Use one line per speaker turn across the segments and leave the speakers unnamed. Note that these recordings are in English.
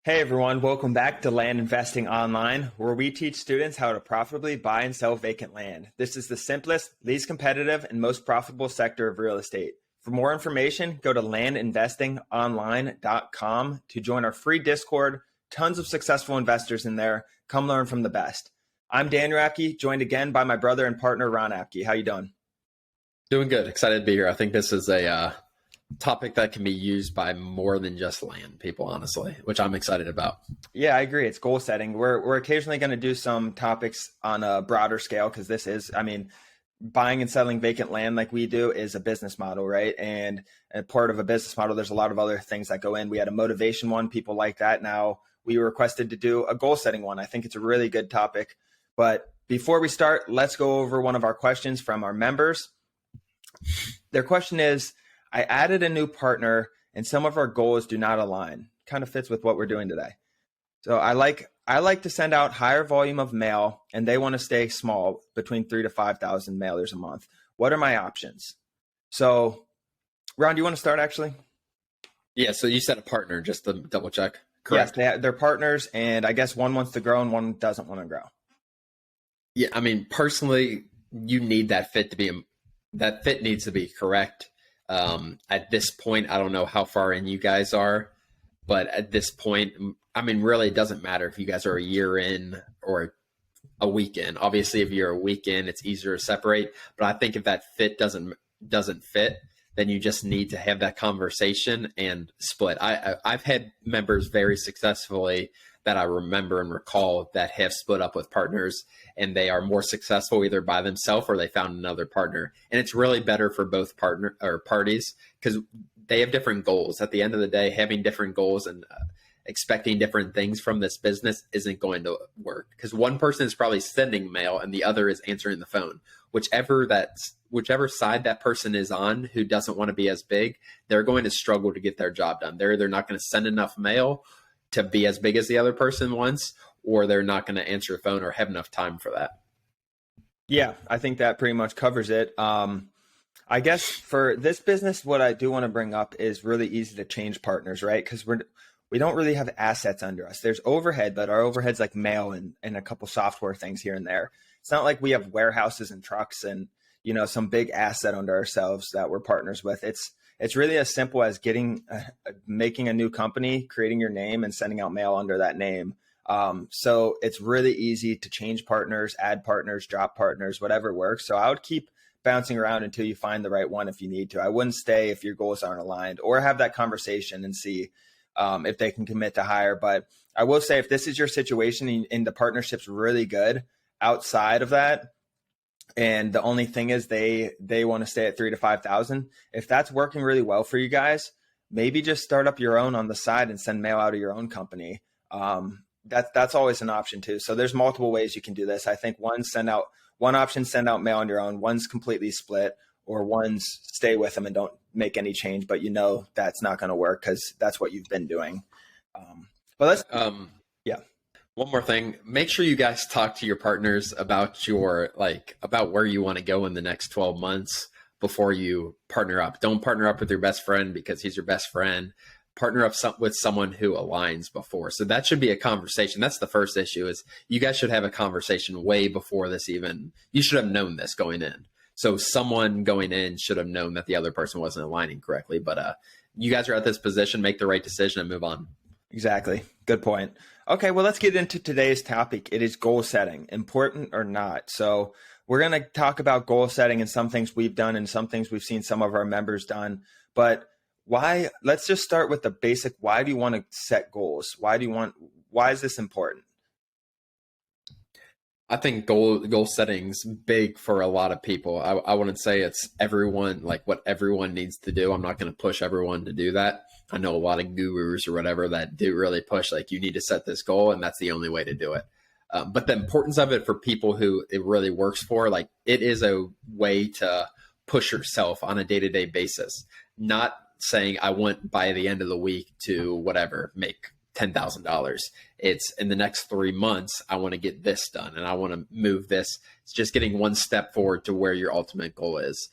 Hey everyone, welcome back to Land Investing Online, where we teach students how to profitably buy and sell vacant land. This is the simplest, least competitive, and most profitable sector of real estate. For more information, go to landinvestingonline.com to join our free Discord. Tons of successful investors in there. Come learn from the best. I'm Dan Rapke, joined again by my brother and partner, Ron Apke. How you doing?
Doing good. Excited to be here. I think this is a topic that can be used by more than just land people, honestly, which I'm excited about.
Yeah, I agree. It's goal setting. We're occasionally going to do some topics on a broader scale because this is, buying and selling vacant land like we do is a business model, right? And part of a business model, there's a lot of other things that go in. We had a motivation one, people like that. Now we were requested to do a goal setting one. I think it's a really good topic. But before we start, let's go over one of our questions from our members. Their question is, I added a new partner and some of our goals do not align. Kind of fits with what we're doing today. So I like to send out higher volume of mail and they want to stay small, between 3,000 to 5,000 mailers a month. What are my options? So Ron, do you want to start actually?
Yeah. So you said a partner, just to double check. Correct.
Yes, they're partners and I guess one wants to grow and one doesn't want to grow.
Yeah. I mean, personally, you need that fit that fit needs to be correct. At this point, I don't know how far in you guys are, but at this point, I mean, really, it doesn't matter if you guys are a year in or a week in. Obviously, if you're a week in, it's easier to separate. But I think if that fit doesn't fit, then you just need to have that conversation and split. I've had members very successfully that I remember and recall that have split up with partners and they are more successful either by themselves or they found another partner. And it's really better for both partner or parties because they have different goals. At the end of the day, having different goals and expecting different things from this business isn't going to work because one person is probably sending mail and the other is answering the phone. Whichever side that person is on who doesn't want to be as big, they're going to struggle to get their job done. They're not going to send enough mail to be as big as the other person wants, or they're not going to answer the phone or have enough time for that.
Yeah, I think that pretty much covers it. I guess for this business, what I do want to bring up is really easy to change partners, right? Because we don't really have assets under us. There's overhead, but our overhead's like mail and a couple software things here and there. It's not like we have warehouses and trucks and, some big asset under ourselves that we're partners with. It's really as simple as making a new company, creating your name and sending out mail under that name. So it's really easy to change partners, add partners, drop partners, whatever works. So I would keep bouncing around until you find the right one if you need to. I wouldn't stay if your goals aren't aligned, or have that conversation and see if they can commit to hire. But I will say, if this is your situation and the partnership's really good outside of that, and the only thing is they want to stay at 3,000 to 5,000, if that's working really well for you guys, maybe just start up your own on the side and send mail out of your own company. That's always an option too. So there's multiple ways you can do this. I think one option, send out mail on your own. One's completely split, or one's stay with them and don't make any change, but that's not going to work because that's what you've been doing. But yeah.
One more thing, make sure you guys talk to your partners about about where you want to go in the next 12 months before you partner up. Don't partner up with your best friend because he's your best friend. Partner up with someone who aligns before. So that should be a conversation. That's the first issue, is you guys should have a conversation way before this even. You should have known this going in. So someone going in should have known that the other person wasn't aligning correctly. But you guys are at this position, make the right decision and move on.
Exactly. Good point. Okay, well, let's get into today's topic. It is goal setting, important or not. So we're going to talk about goal setting and some things we've done and some things we've seen some of our members done. But why? Let's just start with the basic. Why do you want to set goals? Why is this important?
I think goal setting's big for a lot of people. I wouldn't say it's everyone, like what everyone needs to do. I'm not going to push everyone to do that. I know a lot of gurus or whatever that do really push, like, you need to set this goal and that's the only way to do it. But the importance of it for people who it really works for, like, it is a way to push yourself on a day-to-day basis, not saying I want by the end of the week to whatever, make $10,000. It's in the next 3 months, I want to get this done and I want to move this. It's just getting one step forward to where your ultimate goal is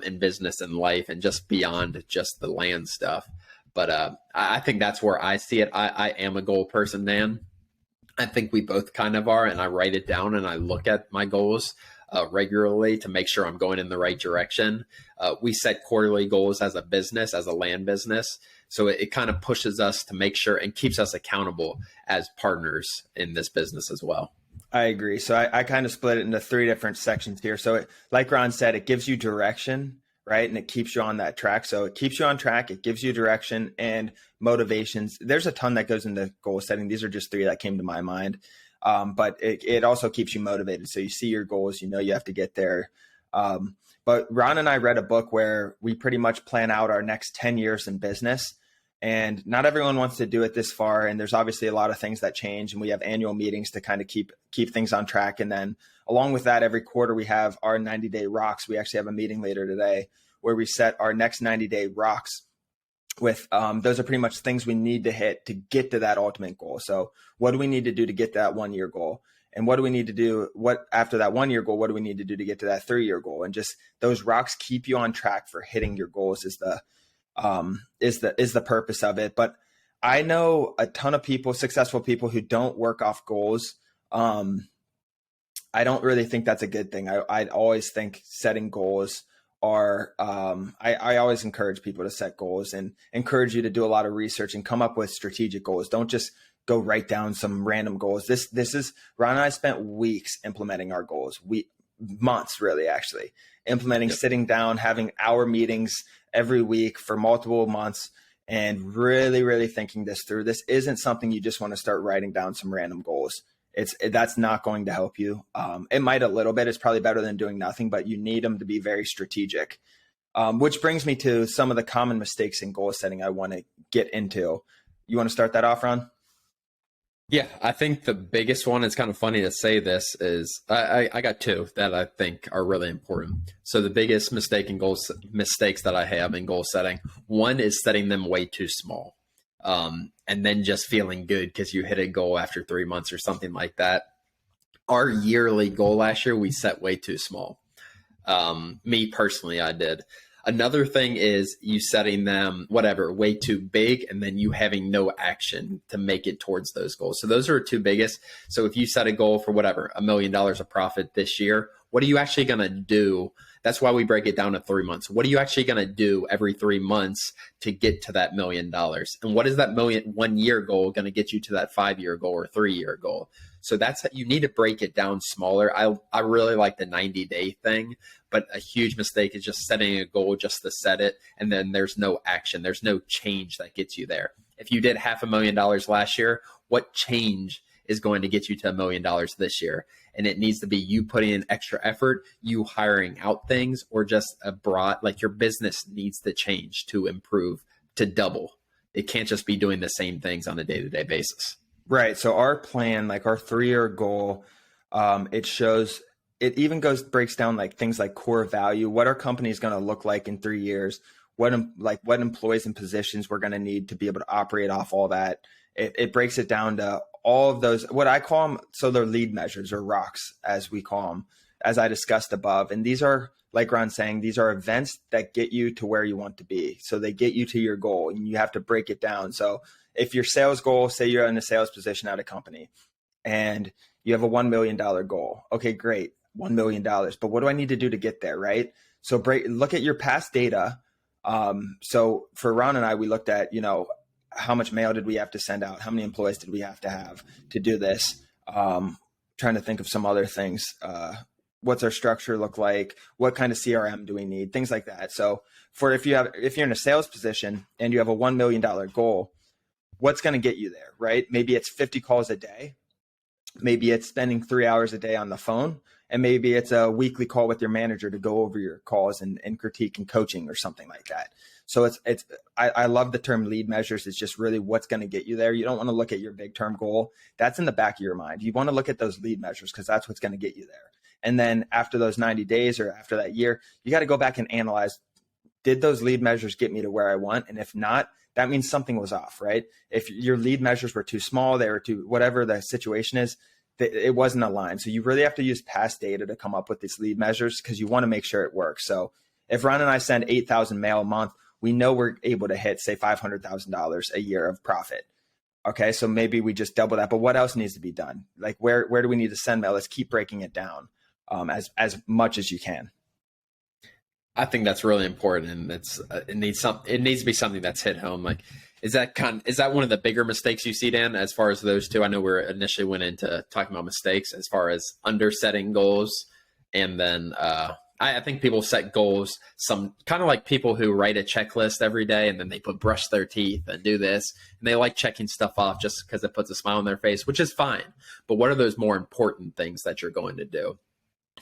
in business and life and just beyond just the land stuff. But I think that's where I see it. I am a goal person, Dan. I think we both kind of are, and I write it down and I look at my goals regularly to make sure I'm going in the right direction. We set quarterly goals as a business, as a land business. So it kind of pushes us to make sure and keeps us accountable as partners in this business as well.
I agree. So I kind of split it into three different sections here. So like Ron said, it gives you direction, right? And it keeps you on that track. So it keeps you on track. It gives you direction and motivations. There's a ton that goes into goal setting. These are just three that came to my mind. But it also keeps you motivated. So you see your goals, you know, you have to get there. But Ron and I read a book where we pretty much plan out our next 10 years in business. And not everyone wants to do it this far. And there's obviously a lot of things that change. And we have annual meetings to kind of keep things on track. And then along with that, every quarter we have our 90-day rocks. We actually have a meeting later today where we set our next 90-day rocks with those are pretty much things we need to hit to get to that ultimate goal. So what do we need to do to get to that 1 year goal? And what do we need to do? What after that 1 year goal, what do we need to do to get to that 3 year goal? And just those rocks keep you on track for hitting your goals is the purpose of it. But I know a ton of people, successful people who don't work off goals. I don't really think that's a good thing. I always think setting goals are, I always encourage people to set goals and encourage you to do a lot of research and come up with strategic goals. Don't just go write down some random goals. This is, Ron and I spent weeks implementing our goals. Months really, actually implementing, sitting down, having hour meetings every week for multiple months and really, really thinking this through. This isn't something you just want to start writing down some random goals. That's not going to help you. It might a little bit. It's probably better than doing nothing, but you need them to be very strategic. Which brings me to some of the common mistakes in goal setting I want to get into. You want to start that off, Ron?
Yeah, I think the biggest one, it's kind of funny to say this, is I got two that I think are really important. So the biggest mistakes that I have in goal setting, one is setting them way too small. And then just feeling good because you hit a goal after 3 months or something like that. Our yearly goal last year, we set way too small. Me personally, I did. Another thing is you setting them, way too big, and then you having no action to make it towards those goals. So those are two biggest. So if you set a goal for $1 million of profit this year, what are you actually going to do? That's why we break it down to 3 months. What are you actually going to do every 3 months to get to that $1 million? And what is that 1 year goal going to get you to that 5 year goal or 3 year goal? So you need to break it down smaller. I really like the 90-day thing, but a huge mistake is just setting a goal just to set it. And then there's no action. There's no change that gets you there. If you did $500,000 last year, what change is going to get you to $1 million this year? And it needs to be you putting in extra effort, you hiring out things, or just your business needs to change to improve, to double. It can't just be doing the same things on a day-to-day basis.
Right. So our plan, like our 3 year goal, breaks down like things like core value, what our company is going to look like in 3 years, what employees and positions we're going to need to be able to operate off all that. It breaks it down to all of those, what I call them. So they're lead measures or rocks, as we call them, as I discussed above. And these are, like Ron's saying, these are events that get you to where you want to be. So they get you to your goal and you have to break it down. So if your sales goal, say you're in a sales position at a company and you have a $1 million goal. Okay, great. $1 million. But what do I need to do to get there? Right. So look at your past data. So for Ron and I, we looked at, how much mail did we have to send out? How many employees did we have to do this? Trying to think of some other things. What's our structure look like? What kind of CRM do we need? Things like that. So if you're in a sales position and you have a $1 million goal, what's going to get you there, right? Maybe it's 50 calls a day. Maybe it's spending 3 hours a day on the phone. And maybe it's a weekly call with your manager to go over your calls and critique and coaching or something like that. So I love the term lead measures. It's just really what's going to get you there. You don't want to look at your big term goal. That's in the back of your mind. You want to look at those lead measures because that's what's going to get you there. And then after those 90 days or after that year, you got to go back and analyze, did those lead measures get me to where I want? And if not, that means something was off, right? If your lead measures were too small, they were too, whatever the situation is, it wasn't aligned. So you really have to use past data to come up with these lead measures because you want to make sure it works. So if Ron and I send 8,000 mail a month, we know we're able to hit, say, $500,000 a year of profit. Okay, so maybe we just double that. But what else needs to be done? Like where do we need to send mail? Let's keep breaking it down as much as you can.
I think that's really important, and it needs to be something that's hit home. Like, is that one of the bigger mistakes you see, Dan? As far as those two, I know we initially went into talking about mistakes as far as undersetting goals, and then I think people set goals some kind of like people who write a checklist every day, and then they brush their teeth and do this, and they like checking stuff off just because it puts a smile on their face, which is fine. But what are those more important things that you're going to do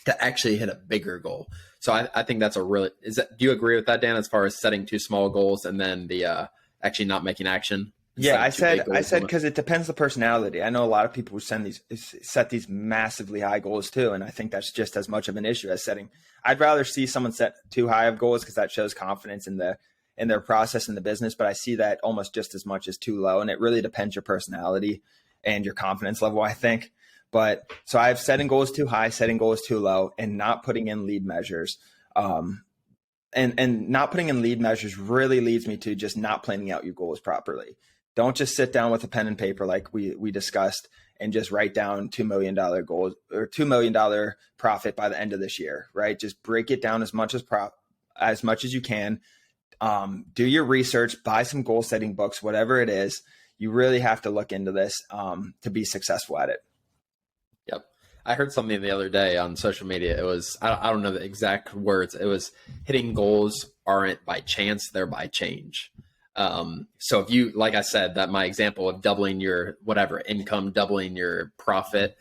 to actually hit a bigger goal? So I think that's do you agree with that, Dan, as far as setting too small goals and then the actually not making action?
Yeah, I said because it depends the personality. I know a lot of people who set these massively high goals too, and I think that's just as much of an issue as setting. I'd rather see someone set too high of goals because that shows confidence in their process in the business, but I see that almost just as much as too low, and it really depends your personality and your confidence level, I think. But so I've setting goals too high, setting goals too low, and not putting in lead measures. And not putting in lead measures really leads me to just not planning out your goals properly. Don't just sit down with a pen and paper like we discussed and just write down $2 million goals or $2 million profit by the end of this year, right? Just break it down as much as you can. Do your research, buy some goal setting books, whatever it is. You really have to look into this to be successful at it.
Yep. I heard something the other day on social media. It was, I don't know the exact words. It was hitting goals aren't by chance, they're by change. So if you, like I said, that my example of doubling your whatever income, doubling your profit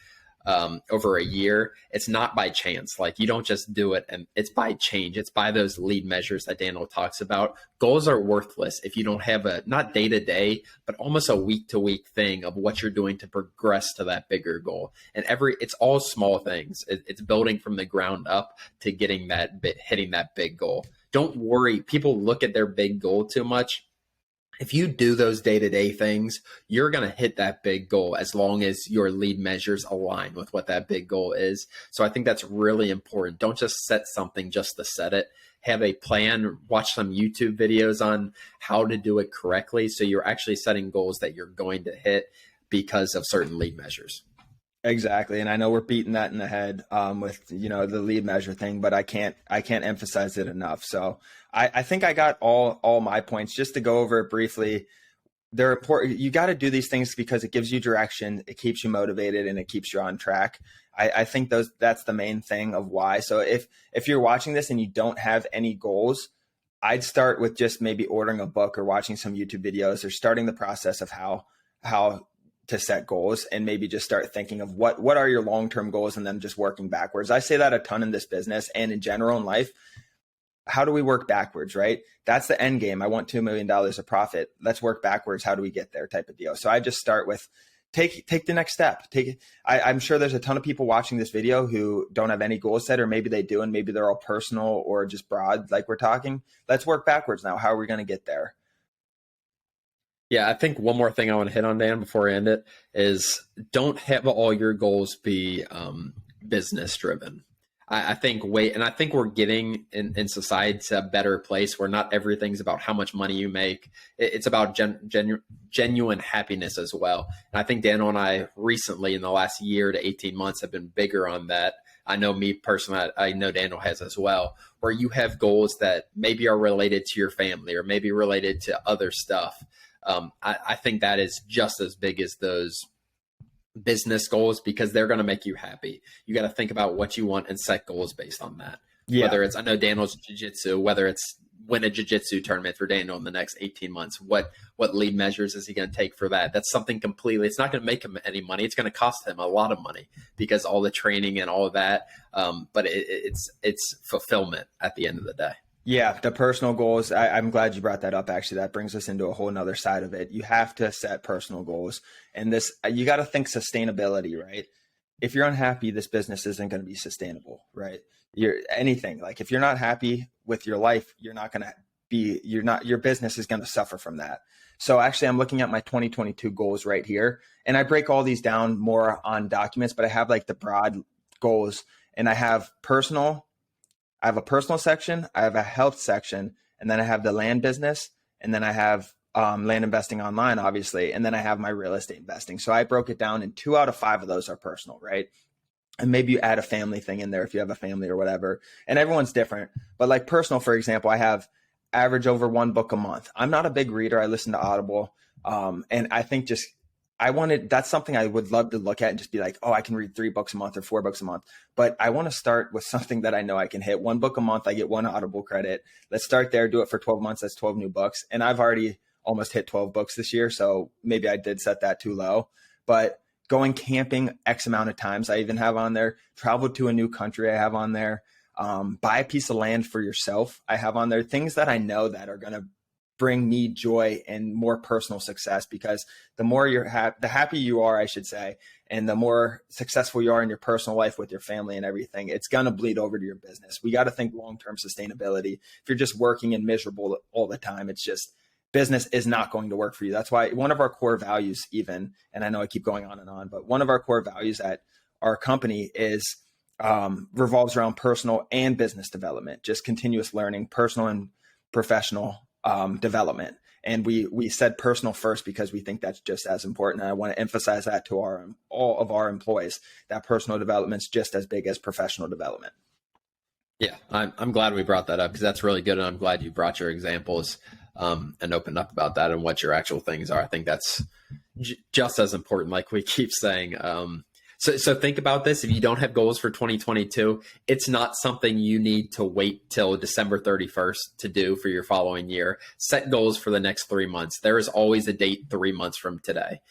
over a year, it's not by chance. Like you don't just do it, and it's by change. It's by those lead measures that Daniel talks about. Goals are worthless if you don't have a, not day to day, but almost a week to week thing of what you're doing to progress to that bigger goal. And it's all small things. It's building from the ground up to hitting that big goal. Don't worry. People look at their big goal too much. If you do those day-to-day things, you're going to hit that big goal as long as your lead measures align with what that big goal is. So I think that's really important. Don't just set something just to set it. Have a plan, watch some YouTube videos on how to do it correctly. So you're actually setting goals that you're going to hit because of certain lead measures.
Exactly. And I know we're beating that in the head with, the lead measure thing, but I can't emphasize it enough. So I think I got all my points. Just to go over it briefly. They're important. You got to do these things because it gives you direction, it keeps you motivated, and it keeps you on track. I think that's the main thing of why. So if you're watching this and you don't have any goals, I'd start with just maybe ordering a book or watching some YouTube videos or starting the process of how to set goals, and maybe just start thinking of what are your long-term goals and then just working backwards. I say that a ton in this business and in general in life. How do we work backwards, right? That's the end game. I want $2 million of profit. Let's work backwards. How do we get there type of deal? So I just start with take the next step. I'm sure there's a ton of people watching this video who don't have any goals set, or maybe they do, and maybe they're all personal or just broad like we're talking. Let's work backwards now. How are we going to get there?
Yeah, I think one more thing I want to hit on, Dan, before I end it, is don't have all your goals be business driven. I think we're getting in society to a better place where not everything's about how much money you make. It's about genuine happiness as well. And I think Daniel and I recently, in the last year to 18 months, have been bigger on that. I know me personally, I know Daniel has as well, where you have goals that maybe are related to your family or maybe related to other stuff. I think that is just as big as those business goals because they're going to make you happy. You got to think about what you want and set goals based on that. Yeah. Whether it's, I know Daniel's jiu-jitsu, whether it's win a jiu-jitsu tournament for Daniel in the next 18 months, what lead measures is he going to take for that? That's something completely, it's not going to make him any money. It's going to cost him a lot of money because all the training and all of that. But it's fulfillment at the end of the day.
Yeah, the personal goals. I'm glad you brought that up. Actually, that brings us into a whole nother side of it. You have to set personal goals, and you got to think sustainability, right? If you're unhappy, this business isn't going to be sustainable, right? If you're not happy with your life, your business is going to suffer from that. So actually, I'm looking at my 2022 goals right here, and I break all these down more on documents, but I have like the broad goals, and I have a personal section, I have a health section, and then I have the land business, and then I have land investing online, obviously, and then I have my real estate investing. So I broke it down, and 2 out of 5 of those are personal, right? And maybe you add a family thing in there if you have a family or whatever. And everyone's different. But like personal, for example, I have average over 1 book a month. I'm not a big reader. I listen to Audible. And I think that's something I would love to look at and just be like, oh, I can read 3 books a month or 4 books a month. But I want to start with something that I know I can hit. 1 book a month, I get 1 Audible credit. Let's start there, do it for 12 months. That's 12 new books. And I've already almost hit 12 books this year. So maybe I did set that too low. But going camping X amount of times, I even have on there. Travel to a new country, I have on there. Buy a piece of land for yourself, I have on there. Things that I know that are going to bring me joy and more personal success, because the more the happier you are, I should say, and the more successful you are in your personal life with your family and everything, it's going to bleed over to your business. We got to think long-term sustainability. If you're just working and miserable all the time, it's just, business is not going to work for you. That's why one of our core values, even, and I know I keep going on, but one of our core values at our company is revolves around personal and business development, just continuous learning, personal and professional development. And we said personal first because we think that's just as important. And I want to emphasize that to all of our employees, that personal development is just as big as professional development.
Yeah, I'm glad we brought that up, because that's really good. And I'm glad you brought your examples and opened up about that and what your actual things are. I think that's just as important, like we keep saying. So think about this. If you don't have goals for 2022, it's not something you need to wait till December 31st to do for your following year. Set goals for the next 3 months. There is always a date 3 months from today.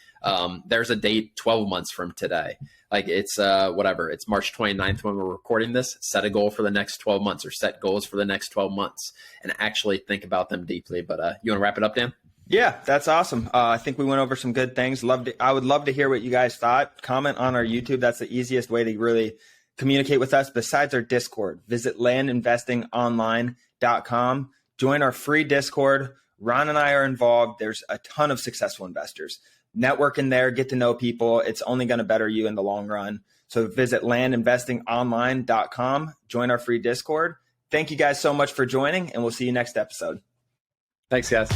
There's a date 12 months from today. Like it's whatever. It's March 29th when we're recording this. Set a goal for the next 12 months, or set goals for the next 12 months and actually think about them deeply. But you want to wrap it up, Dan?
Yeah, that's awesome. I think we went over some good things. I would love to hear what you guys thought. Comment on our YouTube. That's the easiest way to really communicate with us besides our Discord. Visit landinvestingonline.com. Join our free Discord. Ron and I are involved. There's a ton of successful investors. Network in there, get to know people. It's only going to better you in the long run. So visit landinvestingonline.com. Join our free Discord. Thank you guys so much for joining, and we'll see you next episode.
Thanks, guys.